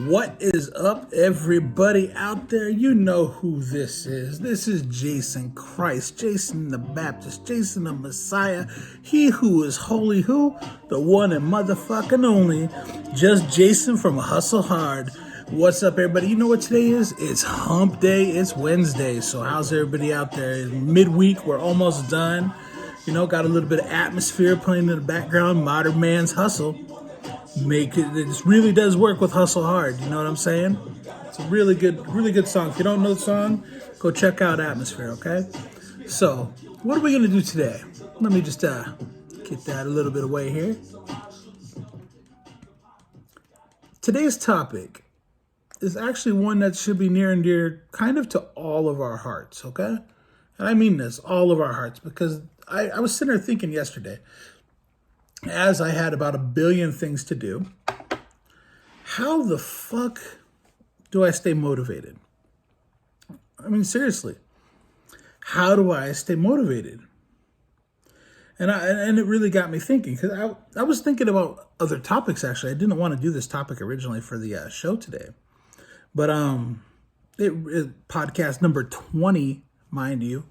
What is up, everybody out there? You know who this is. This is Jason Christ, Jason the Baptist, Jason the Messiah, he who is holy, who? The one and motherfucking only, just Jason from Hustle Hard. What's up, everybody? You know what today is? It's hump day, it's Wednesday. So how's everybody out there? It's midweek, we're almost done. You know, got a little bit of atmosphere playing in the background, Modern Man's Hustle. It really does work with Hustle Hard, you know what I'm saying? It's a really good song. If you don't know the song, go check out Atmosphere, okay? So what are we gonna do today? Let me just get that a little bit away here. Today's topic is actually one that should be near and dear kind of to all of our hearts, okay? And I mean this, all of our hearts, because I was sitting there thinking yesterday, as I had about 1 billion things to do, how the fuck do I stay motivated? I mean, seriously, how do I stay motivated? And it really got me thinking, because I was thinking about other topics, actually. I didn't want to do this topic originally for the show today. But podcast number 20, mind you.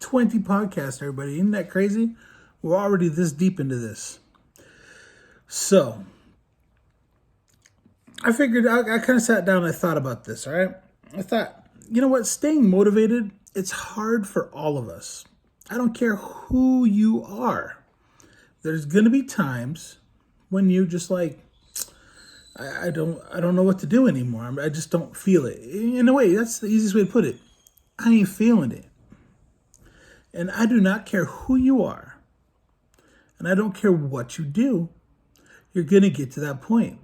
20 podcasts, everybody. Isn't that crazy? We're already this deep into this. So, I figured, I kind of sat down and I thought about this, all right? I thought, you know what? Staying motivated, it's hard for all of us. I don't care who you are. There's going to be times when you just like, I don't know what to do anymore. I just don't feel it. In a way, that's the easiest way to put it. I ain't feeling it. And I do not care who you are. And I don't care what you do, you're going to get to that point.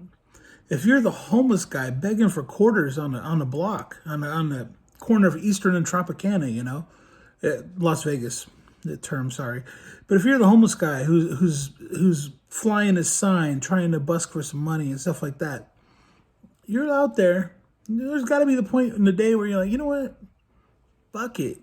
If you're the homeless guy begging for quarters on the block, on the corner of Eastern and Tropicana, you know, Las Vegas, the term, sorry. But if you're the homeless guy who's flying his sign, trying to busk for some money and stuff like that, you're out there. There's got to be the point in the day where you're like, you know what? Fuck it.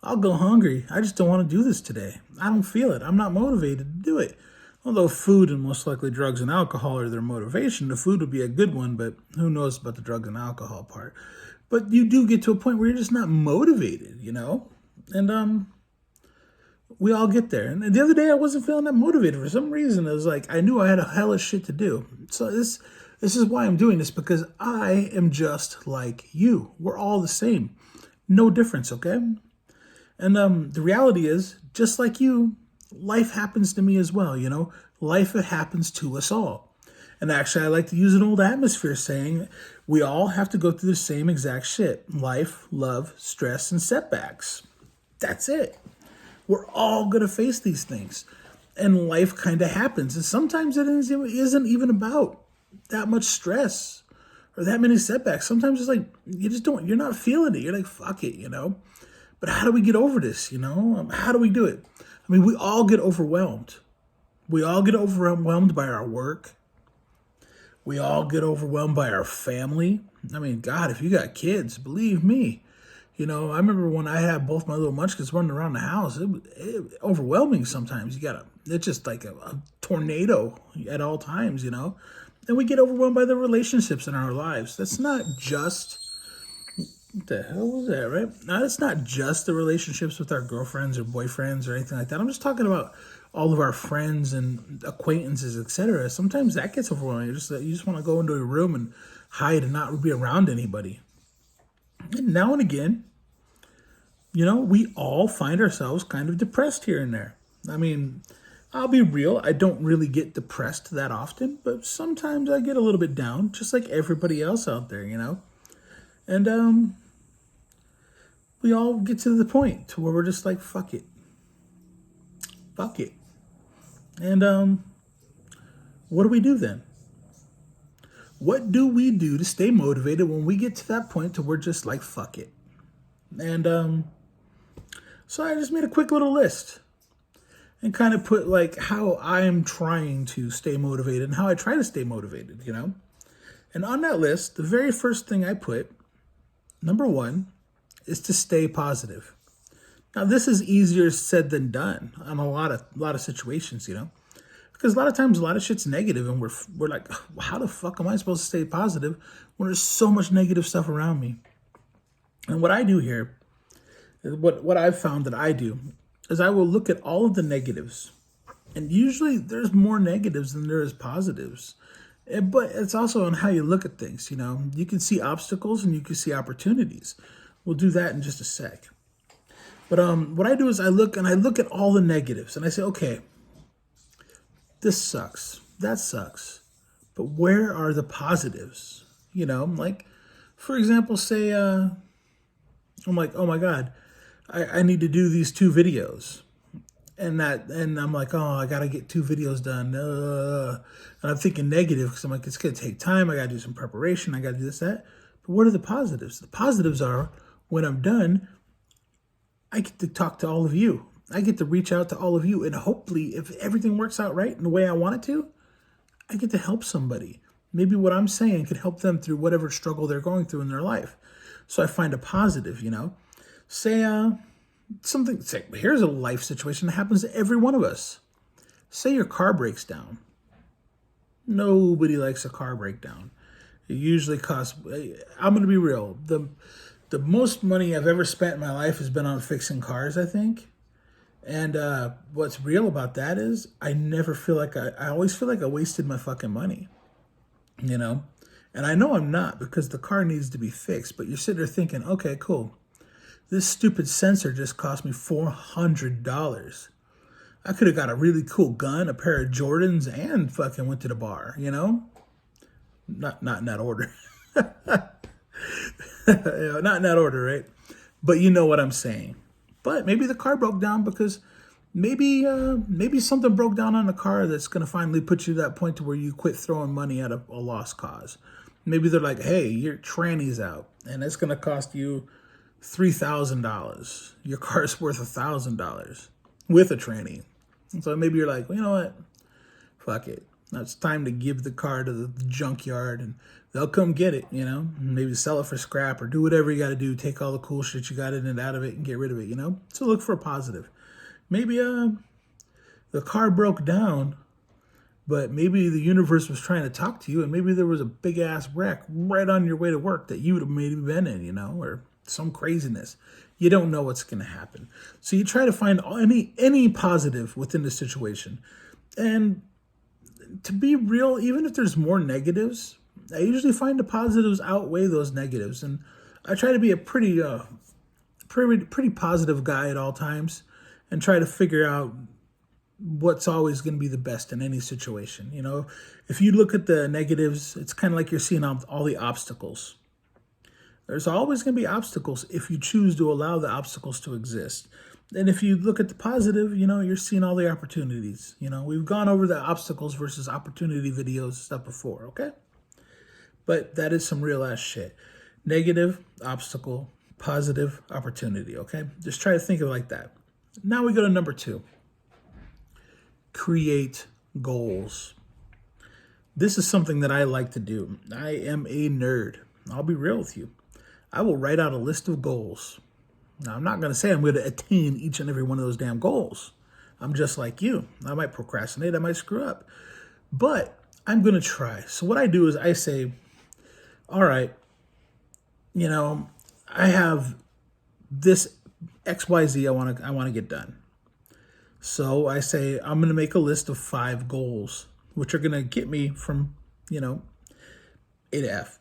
I'll go hungry. I just don't want to do this today. I don't feel it. I'm not motivated to do it. Although food and most likely drugs and alcohol are their motivation, the food would be a good one, but who knows about the drugs and alcohol part. But you do get to a point where you're just not motivated, you know? And we all get there. And the other day I wasn't feeling that motivated. For some reason, it was like I knew I had a hell of shit to do. So this is why I'm doing this, because I am just like you. We're all the same. No difference, okay? And the reality is, just like you, life happens to me as well, you know? Life happens to us all. And actually, I like to use an old Atmosphere saying, we all have to go through the same exact shit. Life, love, stress, and setbacks. That's it. We're all going to face these things. And life kind of happens. And sometimes it isn't even about that much stress or that many setbacks. Sometimes it's like, you're not feeling it. You're like, fuck it, you know? But how do we get over this, you know? How do we do it? I mean, we all get overwhelmed. We all get overwhelmed by our work. We all get overwhelmed by our family. I mean, God, if you got kids, believe me. You know, I remember when I had both my little munchkins running around the house, it overwhelming sometimes. It's just like a tornado at all times, you know? And we get overwhelmed by the relationships in our lives. That's not just... What the hell was that, right? Now, it's not just the relationships with our girlfriends or boyfriends or anything like that. I'm just talking about all of our friends and acquaintances, etc. Sometimes that gets overwhelming. You just want to go into a room and hide and not be around anybody. And now and again, you know, we all find ourselves kind of depressed here and there. I mean, I'll be real. I don't really get depressed that often, but sometimes I get a little bit down, just like everybody else out there, you know? And we all get to the point to where we're just like, fuck it. Fuck it. And what do we do then? What do we do to stay motivated when we get to that point to we're just like, fuck it? And so I just made a quick little list and kind of put like how I'm trying to stay motivated and how I try to stay motivated, you know? And on that list, the very first thing I put, number one, is to stay positive. Now, this is easier said than done on a lot of situations, you know, Because a lot of times, a lot of shit's negative, and we're like, how the fuck am I supposed to stay positive when there's so much negative stuff around me? And what I do here, what I've found that I do, is I will look at all of the negatives, and usually there's more negatives than there is positives. But it's also on how you look at things. You can see obstacles and you can see opportunities. We'll do that in just a sec. But what I do is I look at all the negatives and I say, okay, this sucks. That sucks. But where are the positives? Like, for example, say I'm like, oh my God, I need to do these 2 videos. And I'm like, oh, I got to get 2 videos done. And I'm thinking negative because I'm like, it's going to take time. I got to do some preparation. I got to do this, that. But what are the positives? The positives are when I'm done, I get to talk to all of you. I get to reach out to all of you. And hopefully, if everything works out right in the way I want it to, I get to help somebody. Maybe what I'm saying could help them through whatever struggle they're going through in their life. So I find a positive, Say, here's a life situation that happens to every one of us. Say your car breaks down. Nobody likes a car breakdown. It usually costs, I'm going to be real. The most money I've ever spent in my life has been on fixing cars, I think. And what's real about that is I never feel like I always feel like I wasted my fucking money, And I know I'm not because the car needs to be fixed. But you're sitting there thinking, okay, cool. This stupid sensor just cost me $400. I could have got a really cool gun, a pair of Jordans, and fucking went to the bar, Not in that order. Not in that order, right? But you know what I'm saying. But maybe the car broke down because maybe something broke down on the car that's going to finally put you to that point to where you quit throwing money at a lost cause. Maybe they're like, hey, your tranny's out, and it's going to cost you $3,000. Your car's worth $1,000 with a tranny. And so maybe you're like, well, you know what? Fuck it. Now it's time to give the car to the junkyard and they'll come get it, Maybe sell it for scrap or do whatever you got to do. Take all the cool shit you got in and out of it and get rid of it, So look for a positive. Maybe the car broke down, but maybe the universe was trying to talk to you and maybe there was a big ass wreck right on your way to work that you would have maybe been in, or some craziness. You don't know what's going to happen. So you try to find any positive within the situation. And to be real, even if there's more negatives, I usually find the positives outweigh those negatives. And I try to be a pretty positive guy at all times and try to figure out what's always going to be the best in any situation. If you look at the negatives, it's kind of like you're seeing all the obstacles. There's always going to be obstacles if you choose to allow the obstacles to exist. And if you look at the positive, you're seeing all the opportunities. We've gone over the obstacles versus opportunity videos stuff before, okay? But that is some real ass shit. Negative, obstacle, positive, opportunity, okay? Just try to think of it like that. Now we go to number 2. Create goals. This is something that I like to do. I am a nerd. I'll be real with you. I will write out a list of goals. Now, I'm not going to say I'm going to attain each and every one of those damn goals. I'm just like you. I might procrastinate. I might screw up. But I'm going to try. So what I do is I say, all right, I have this XYZ I want to get done. So I say I'm going to make a list of 5 goals, which are going to get me from, A to F.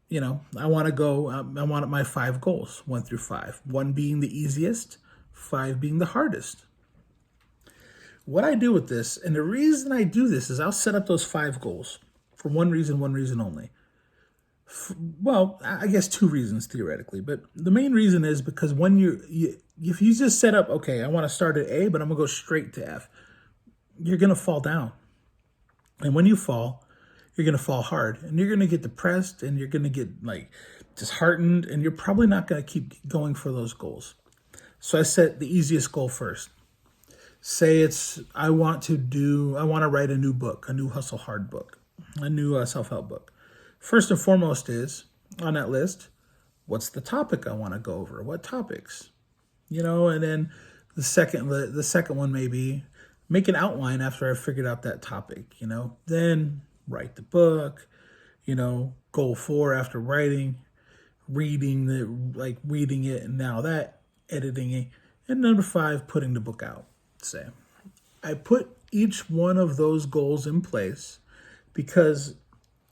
I want my 5 goals, 1 through 5. 1 being the easiest, 5 being the hardest. What I do with this, and the reason I do this is I'll set up those 5 goals for one reason only. Well, I guess 2 reasons theoretically, but the main reason is because when if you just set up, okay, I want to start at A, but I'm going to go straight to F, you're going to fall down. And when you fall, you're going to fall hard and you're going to get depressed and you're going to get disheartened and you're probably not going to keep going for those goals. So I set the easiest goal first. Say I want to write a new book, a new hustle hard book, a new self-help book. First and foremost is on that list, what's the topic I want to go over? What topics? And then the second one may be, make an outline after I figured out that topic, then write the book, goal 4 after writing, reading it, and now that, editing it, and number 5, putting the book out. Say, I put each one of those goals in place because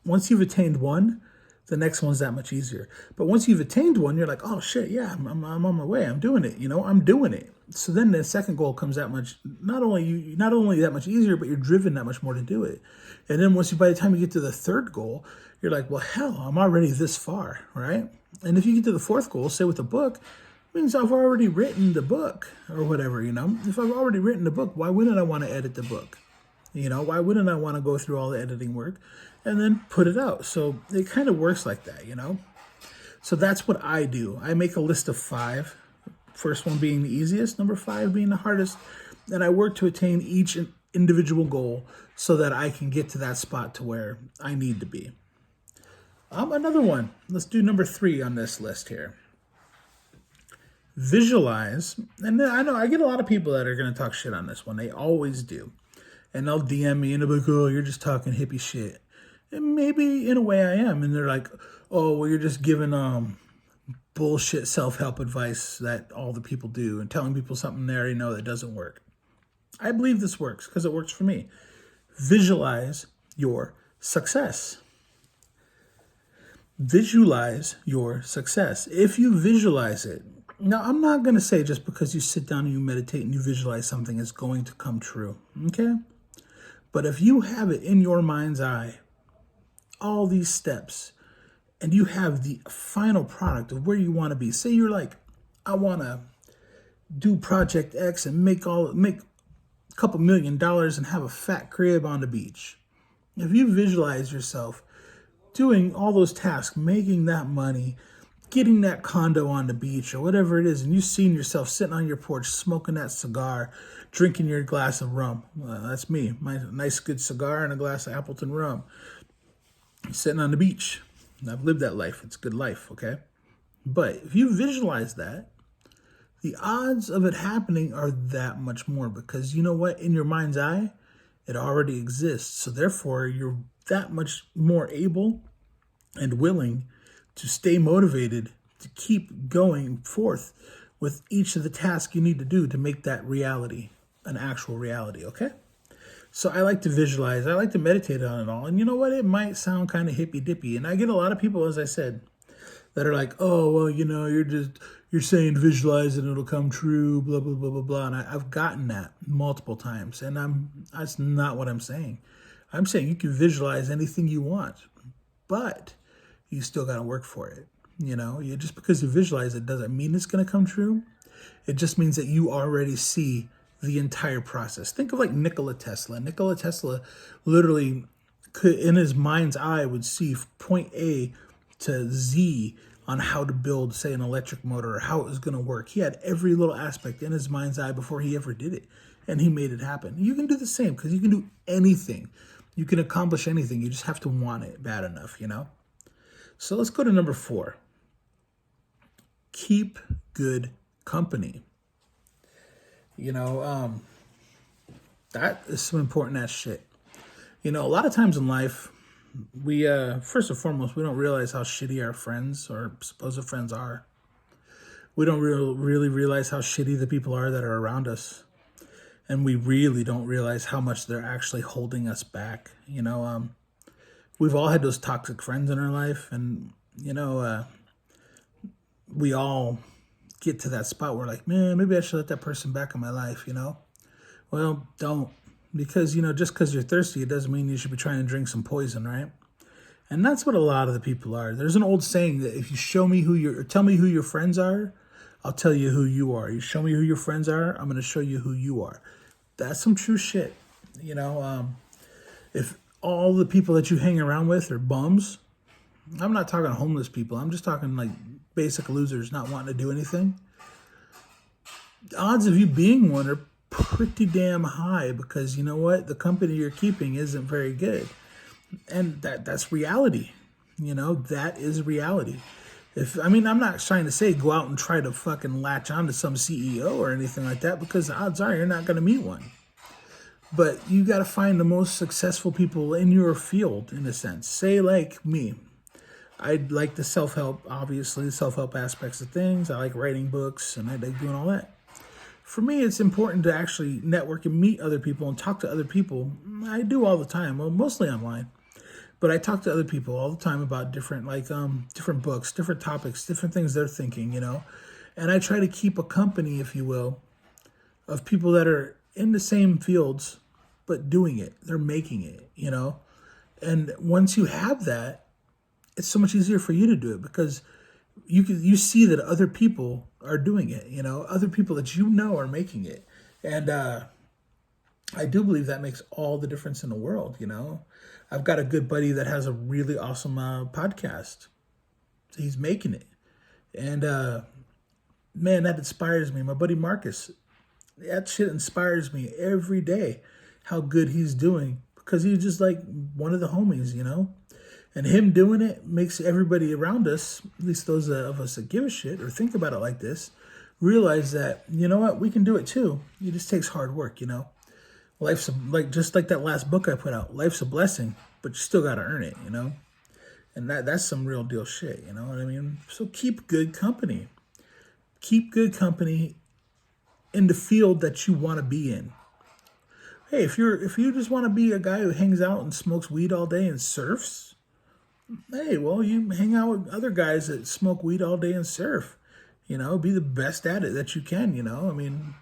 once you've attained one, the next one's that much easier. But once you've attained one, you're like, oh shit, yeah, I'm on my way. I'm doing it. I'm doing it. So then the second goal comes that much, not only that much easier, but you're driven that much more to do it. And then by the time you get to the third goal, you're like, well, hell, I'm already this far, right? And if you get to the fourth goal, say with the book, it means I've already written the book or whatever, If I've already written the book, why wouldn't I want to edit the book? Why wouldn't I want to go through all the editing work and then put it out? So it kind of works like that, So that's what I do. I make a list of 5. First one being the easiest, number 5 being the hardest. And I work to attain each individual goal so that I can get to that spot to where I need to be. Another one. Let's do number 3 on this list here. Visualize. And I know I get a lot of people that are going to talk shit on this one. They always do. And they'll DM me and they'll be like, oh, you're just talking hippie shit. And maybe in a way I am. And they're like, oh, well, you're just giving bullshit self-help advice that all the people do and telling people something they already know that doesn't work. I believe this works because it works for me. Visualize your success. Visualize your success. If you visualize it, now I'm not going to say just because you sit down and you meditate and you visualize something is going to come true, okay? But if you have it in your mind's eye, all these steps, and you have the final product of where you want to be. Say you're like, I want to do Project X and make a couple $1 million and have a fat crib on the beach. If you visualize yourself doing all those tasks, making that money, getting that condo on the beach or whatever it is, and you've seen yourself sitting on your porch, smoking that cigar, drinking your glass of rum. That's me, my nice good cigar and a glass of Appleton rum, sitting on the beach. I've lived that life. It's a good life, okay? But if you visualize that, the odds of it happening are that much more because you know what? In your mind's eye, it already exists. So therefore, you're that much more able and willing to stay motivated to keep going forth with each of the tasks you need to do to make that reality an actual reality, okay? So I like to visualize. I like to meditate on it all. And you know what? It might sound kind of hippy-dippy. And I get a lot of people, as I said, that are like, oh, well, you're saying visualize and it'll come true, blah, blah, blah, blah, blah. And I've gotten that multiple times. And that's not what I'm saying. I'm saying you can visualize anything you want, but you still got to work for it. Just because you visualize it doesn't mean it's going to come true. It just means that you already see the entire process. Think of like Nikola Tesla. Nikola Tesla literally could, in his mind's eye, would see point A to Z on how to build, say, an electric motor or how it was going to work. He had every little aspect in his mind's eye before he ever did it, and he made it happen. You can do the same because you can do anything. You can accomplish anything. You just have to want it bad enough, So let's go to number 4. Keep good company. That is some important ass shit. A lot of times in life, we, first and foremost, we don't realize how shitty our friends or supposed friends are. We don't really realize how shitty the people are that are around us. And we really don't realize how much they're actually holding us back. We've all had those toxic friends in our life. And, we all get to that spot where like, man, maybe I should let that person back in my life, Well, don't. Because, just because you're thirsty, it doesn't mean you should be trying to drink some poison, right? And that's what a lot of the people are. There's an old saying that if you tell me who your friends are, I'll tell you who you are. You show me who your friends are, I'm going to show you who you are. That's some true shit. If all the people that you hang around with are bums, I'm not talking homeless people. I'm just talking like basic losers not wanting to do anything. The odds of you being one are pretty damn high because you know what? The company you're keeping isn't very good. And that's reality. That is reality. I'm not trying to say go out and try to fucking latch onto some CEO or anything like that because the odds are you're not going to meet one. But you got to find the most successful people in your field, in a sense. Say, like me, I like the self-help, obviously, the self-help aspects of things. I like writing books and I like doing all that. For me, it's important to actually network and meet other people and talk to other people. I do all the time, well, mostly online. But I talk to other people all the time about different, different books, different topics, different things they're thinking. And I try to keep a company, if you will, of people that are in the same fields, but doing it. They're making it. And once you have that, it's so much easier for you to do it because you see that other people are doing it. Other people that are making it, and I do believe that makes all the difference in the world. I've got a good buddy that has a really awesome podcast. He's making it, and man, that inspires me. My buddy Marcus, that shit inspires me every day. How good he's doing because he's just like one of the homies. And him doing it makes everybody around us, at least those of us that give a shit or think about it like this, realize that, you know what, we can do it too. It just takes hard work. Life's just like that last book I put out. Life's a blessing, but you still got to earn it. And that's some real deal shit. You know what I mean? So keep good company. Keep good company in the field that you want to be in. Hey, if you just want to be a guy who hangs out and smokes weed all day and surfs, hey, well, you hang out with other guys that smoke weed all day and surf. Be the best at it that you can. I mean,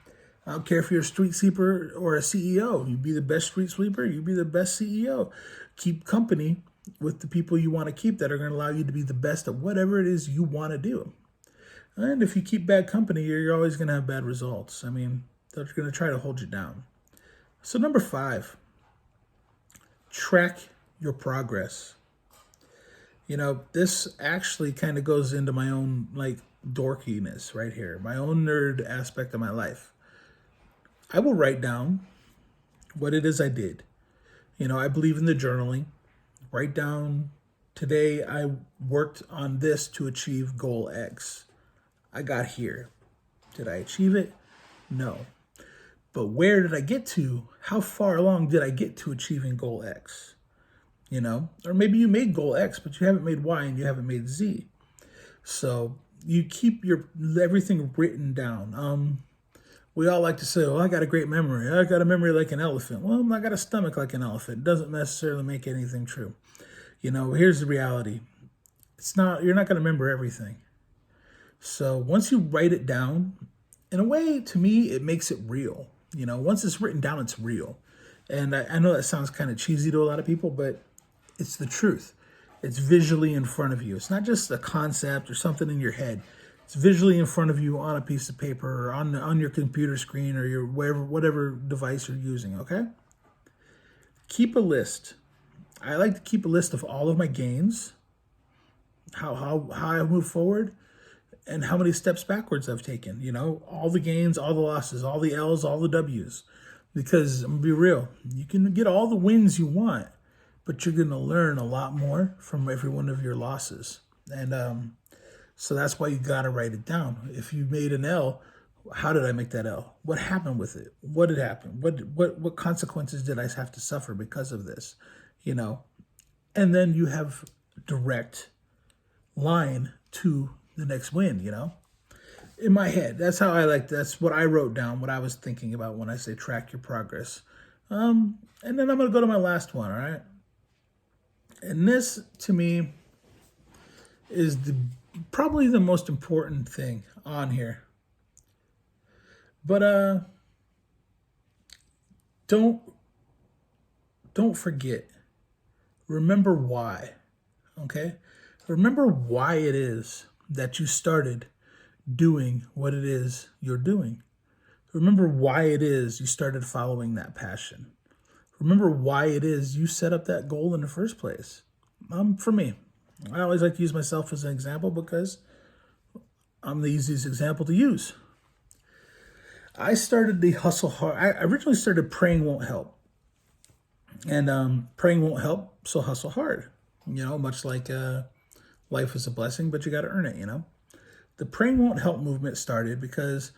I don't care if you're a street sweeper or a CEO. You be the best street sweeper. You be the best CEO. Keep company with the people you want to keep that are going to allow you to be the best at whatever it is you want to do. And if you keep bad company, you're always going to have bad results. I mean, they're going to try to hold you down. So number 5, track your progress. This actually kind of goes into my own dorkiness right here, my own nerd aspect of my life. I will write down what it is I did. I believe in the journaling. Write down, today I worked on this to achieve goal X. I got here. Did I achieve it? No. But where did I get to? How far along did I get to achieving goal X? Or maybe you made goal X, but you haven't made Y and you haven't made Z. So you keep everything written down. We all like to say, "Oh, I got a great memory. I got a memory like an elephant." Well, I got a stomach like an elephant. It doesn't necessarily make anything true. Here's the reality. You're not going to remember everything. So once you write it down, in a way, to me, it makes it real. Once it's written down, it's real. And I know that sounds kind of cheesy to a lot of people, but it's the truth. It's visually in front of you. It's not just a concept or something in your head. It's visually in front of you on a piece of paper or on your computer screen or your whatever device you're using, okay? Keep a list. I like to keep a list of all of my gains, how I move forward, and how many steps backwards I've taken. All the gains, all the losses, all the L's, all the W's. Because I'm going to be real, you can get all the wins you want, but you're going to learn a lot more from every one of your losses. And so that's why you got to write it down. If you made an L, how did I make that L? What happened with it? What did happen? What consequences did I have to suffer because of this? And then you have direct line to the next win, in my head. That's what I wrote down, what I was thinking about when I say track your progress. And then I'm going to go to my last one, all right? And this, to me, is probably the most important thing on here. But don't forget. Remember why, okay? Remember why it is that you started doing what it is you're doing. Remember why it is you started following that passion. Remember why it is you set up that goal in the first place. For me, I always like to use myself as an example because I'm the easiest example to use. I started the hustle hard. I originally started Praying Won't Help. And praying won't help, so hustle hard. Much like life is a blessing, but you got to earn it, The Praying Won't Help movement started because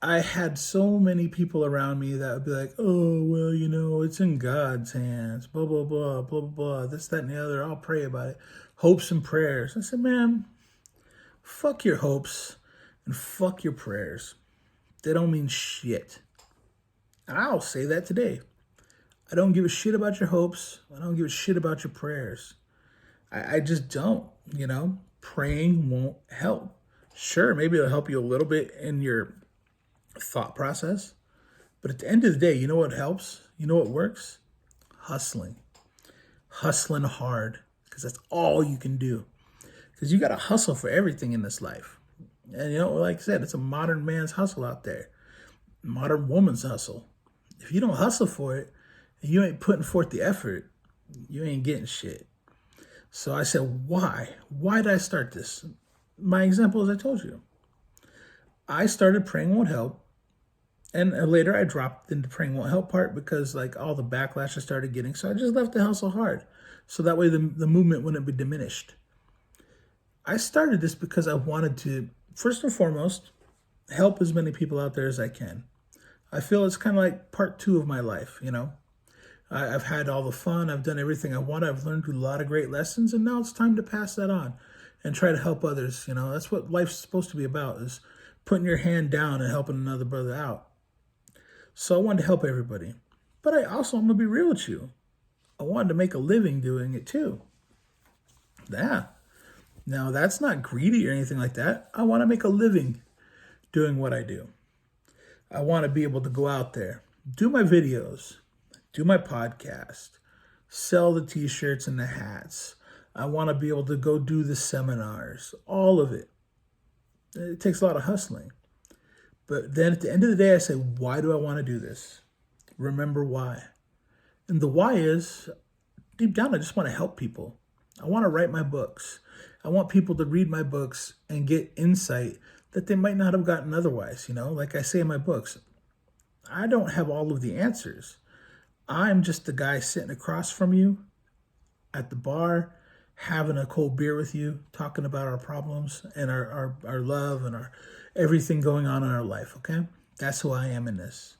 I had so many people around me that would be like, oh, well, it's in God's hands, blah, blah, blah, blah, blah, blah, this, that, and the other. I'll pray about it. Hopes and prayers. I said, man, fuck your hopes and fuck your prayers. They don't mean shit. And I'll say that today. I don't give a shit about your hopes. I don't give a shit about your prayers. I just don't, Praying won't help. Sure, maybe it'll help you a little bit in your thought process. But at the end of the day, you know what helps? You know what works? Hustling. Hustling hard. Because that's all you can do. Because you got to hustle for everything in this life. And, like I said, it's a modern man's hustle out there. Modern woman's hustle. If you don't hustle for it, and you ain't putting forth the effort, you ain't getting shit. So I said, why? Why did I start this? My example, as I told you. I started Praying Won't Help. And later I dropped into Praying Won't Help part because all the backlash I started getting. So I just left the hustle hard. So that way the movement wouldn't be diminished. I started this because I wanted to, first and foremost, help as many people out there as I can. I feel it's kind of like part 2 of my life, I've had all the fun. I've done everything I want. I've learned a lot of great lessons. And now it's time to pass that on and try to help others. That's what life's supposed to be about, is putting your hand down and helping another brother out. So I wanted to help everybody. But I'm going to be real with you. I wanted to make a living doing it too. Yeah. Now, that's not greedy or anything like that. I want to make a living doing what I do. I want to be able to go out there, do my videos, do my podcast, sell the t-shirts and the hats. I want to be able to go do the seminars, all of it. It takes a lot of hustling. But then at the end of the day, I say, why do I want to do this? Remember why. And the why is, deep down, I just want to help people. I want to write my books. I want people to read my books and get insight that they might not have gotten otherwise. Like I say in my books, I don't have all of the answers. I'm just the guy sitting across from you at the bar, having a cold beer with you, talking about our problems and our love and our everything going on in our life, okay? That's who I am in this.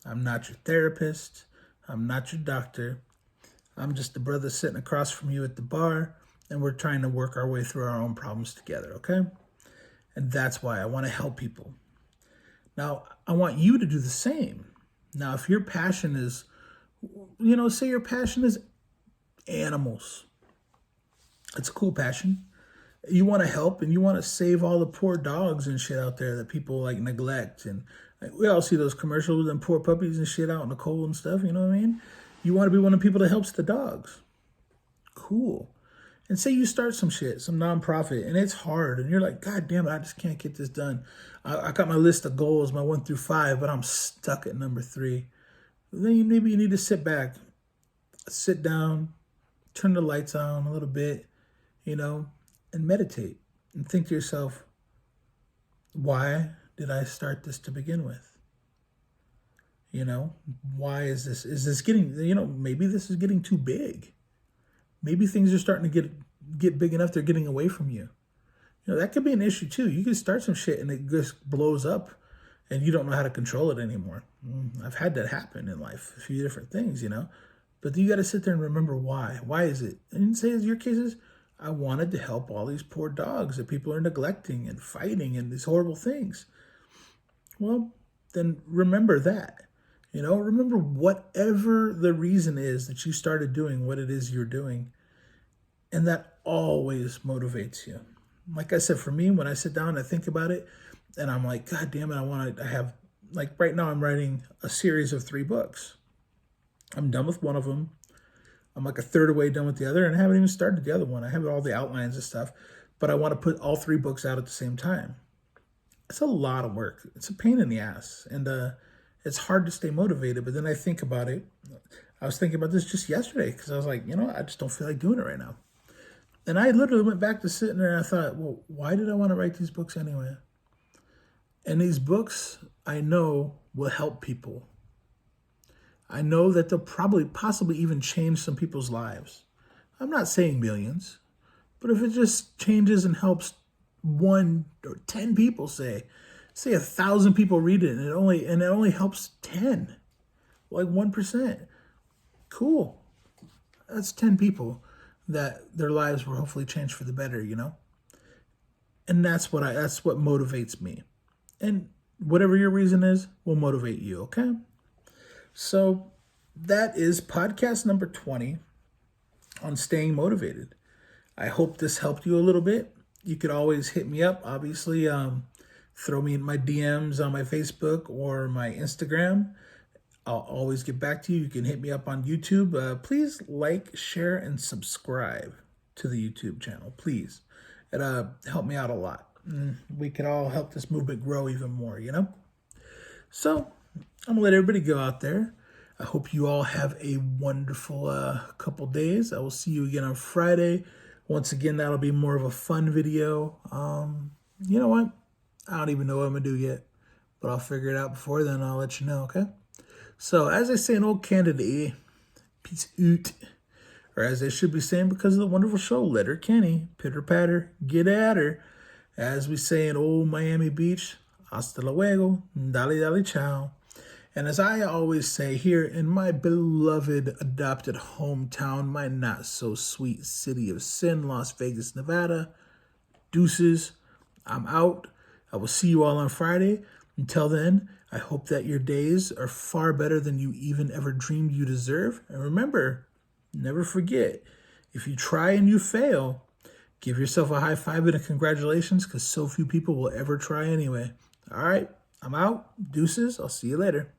I'm not your therapist. I'm not your doctor. I'm just the brother sitting across from you at the bar, and we're trying to work our way through our own problems together, okay? And that's why I want to help people. Now, I want you to do the same. Now, if your passion is, say your passion is animals. It's a cool passion. You want to help and you want to save all the poor dogs and shit out there that people neglect. And we all see those commercials and poor puppies and shit out in the cold and stuff, you know what I mean? You want to be one of the people that helps the dogs. Cool. And say you start some shit, some nonprofit, and it's hard, and you're like, God damn it, I just can't get this done. I got my list of goals, my 1 through 5, but I'm stuck at number 3. Then maybe you need to sit back, sit down, turn the lights on a little bit, and meditate and think to yourself, why did I start this to begin with? Why is this? Is this getting, maybe this is getting too big. Maybe things are starting to get big enough they're getting away from you. That could be an issue too. You can start some shit and it just blows up and you don't know how to control it anymore. I've had that happen in life, a few different things, But you got to sit there and remember why. Why is it? And say, as your case is, I wanted to help all these poor dogs that people are neglecting and fighting and these horrible things. Well, then remember that. Remember whatever the reason is that you started doing what it is you're doing. And that always motivates you. Like I said, for me, when I sit down and I think about it, and I'm like, God damn it, I have, right now I'm writing a series of 3 books. I'm done with one of them. I'm a third of the way done with the other, and I haven't even started the other one. I have all the outlines and stuff, but I want to put all 3 books out at the same time. It's a lot of work. It's a pain in the ass, and it's hard to stay motivated. But then I think about it. I was thinking about this just yesterday because I was like, I just don't feel like doing it right now. And I literally went back to sitting there and I thought, well, why did I want to write these books anyway? And these books, I know, will help people. I know that they'll possibly even change some people's lives. I'm not saying millions, but if it just changes and helps 1 or 10 people, say, Say 1,000 people read it, and it only helps 10, like 1%. Cool. That's 10 people that their lives were hopefully changed for the better, And that's what motivates me. And whatever your reason is will motivate you, okay? So that is podcast number 20 on staying motivated. I hope this helped you a little bit. You could always hit me up, obviously. Throw me in my DMs on my Facebook or my Instagram. I'll always get back to you. You can hit me up on YouTube. Please like, share, and subscribe to the YouTube channel, please. It helped me out a lot. We can all help this movement grow even more, So I'm going to let everybody go out there. I hope you all have a wonderful couple days. I will see you again on Friday. Once again, that'll be more of a fun video. You know what? I don't even know what I'm going to do yet, but I'll figure it out before then. I'll let you know, okay? So as I say in old Canada, peace out. Or as they should be saying because of the wonderful show, Letter Kenny, pitter patter, get at her. As we say in old Miami Beach, hasta luego, dale dale ciao. And as I always say here in my beloved adopted hometown, my not so sweet city of sin, Las Vegas, Nevada, deuces, I'm out. I will see you all on Friday. Until then, I hope that your days are far better than you even ever dreamed you deserve. And remember, never forget, if you try and you fail, give yourself a high five and a congratulations because so few people will ever try anyway. All right, I'm out. Deuces. I'll see you later.